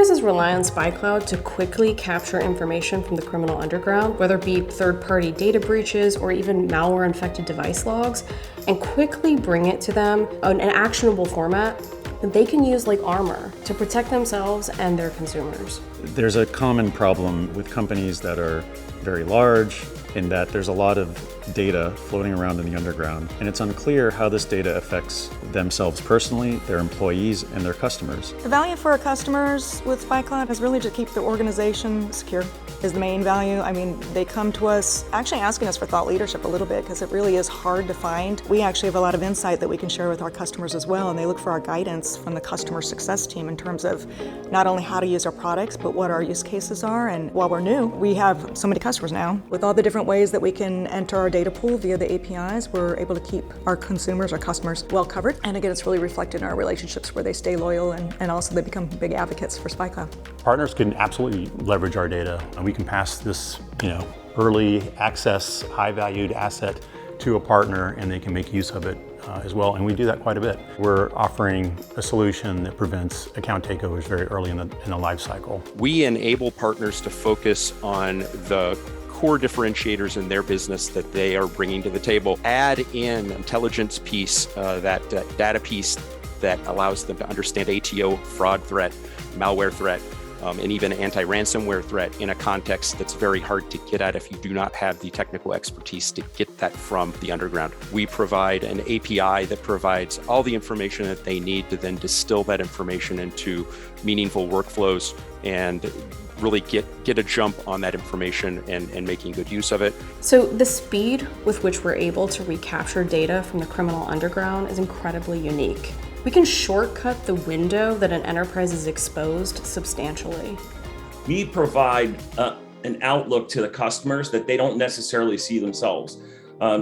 Enterprises rely on SpyCloud to quickly capture information from the criminal underground, whether it be third-party data breaches or even malware-infected device logs, and quickly bring it to them in an actionable format that they can use like armor to protect themselves and their consumers. There's a common problem with companies that are very large in that there's a lot of data floating around in the underground, and it's unclear how this data affects themselves personally, their employees, and their customers. The value for our customers with SpyCloud is really to keep the organization secure is the main value. I mean, they come to us actually asking us for thought leadership a little bit because it really is hard to find. We actually have a lot of insight that we can share with our customers as well, and they look for our guidance from the customer success team in terms of not only how to use our products, but what our use cases are. And while we're new, we have so many customers now. With all the different ways that we can enter our data pool via the APIs, we're able to keep our consumers, our customers, well covered. And again, it's really reflected in our relationships where they stay loyal and also they become big advocates for SpyCloud. Partners can absolutely leverage our data, and we can pass this, early access, high-valued asset to a partner, and they can make use of it as well. And we do that quite a bit. We're offering a solution that prevents account takeovers very early in the life cycle. We enable partners to focus on the core differentiators in their business that they are bringing to the table. Add in intelligence piece, that data piece that allows them to understand ATO, fraud threat, malware threat, and even anti-ransomware threat in a context that's very hard to get at if you do not have the technical expertise to get that from the underground. We provide an API that provides all the information that they need to then distill that information into meaningful workflows and really get a jump on that information and making good use of it. So the speed with which we're able to recapture data from the criminal underground is incredibly unique. We can shortcut the window that an enterprise is exposed substantially. We provide an outlook to the customers that they don't necessarily see themselves.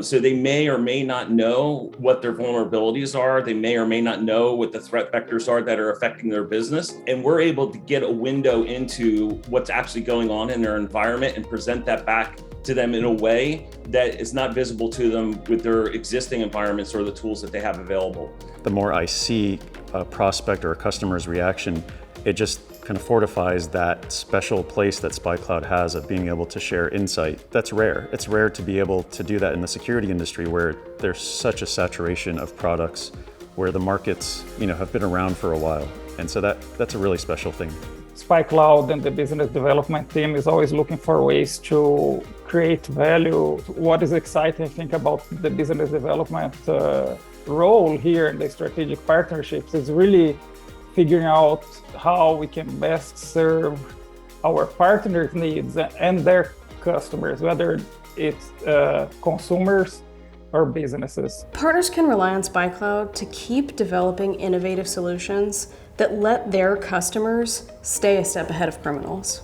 So they may or may not know what their vulnerabilities are. They may or may not know what the threat vectors are that are affecting their business. And we're able to get a window into what's actually going on in their environment and present that back to them in a way that is not visible to them with their existing environments or the tools that they have available. The more I see a prospect or a customer's reaction, it just kind of fortifies that special place that SpyCloud has of being able to share insight. That's rare. It's rare to be able to do that in the security industry where there's such a saturation of products where the markets, have been around for a while. And so that's a really special thing. SpyCloud and the business development team is always looking for ways to create value. What is exciting, I think, about the business development role here in the strategic partnerships is really figuring out how we can best serve our partners' needs and their customers, whether it's consumers or businesses. Partners can rely on SpyCloud to keep developing innovative solutions that let their customers stay a step ahead of criminals.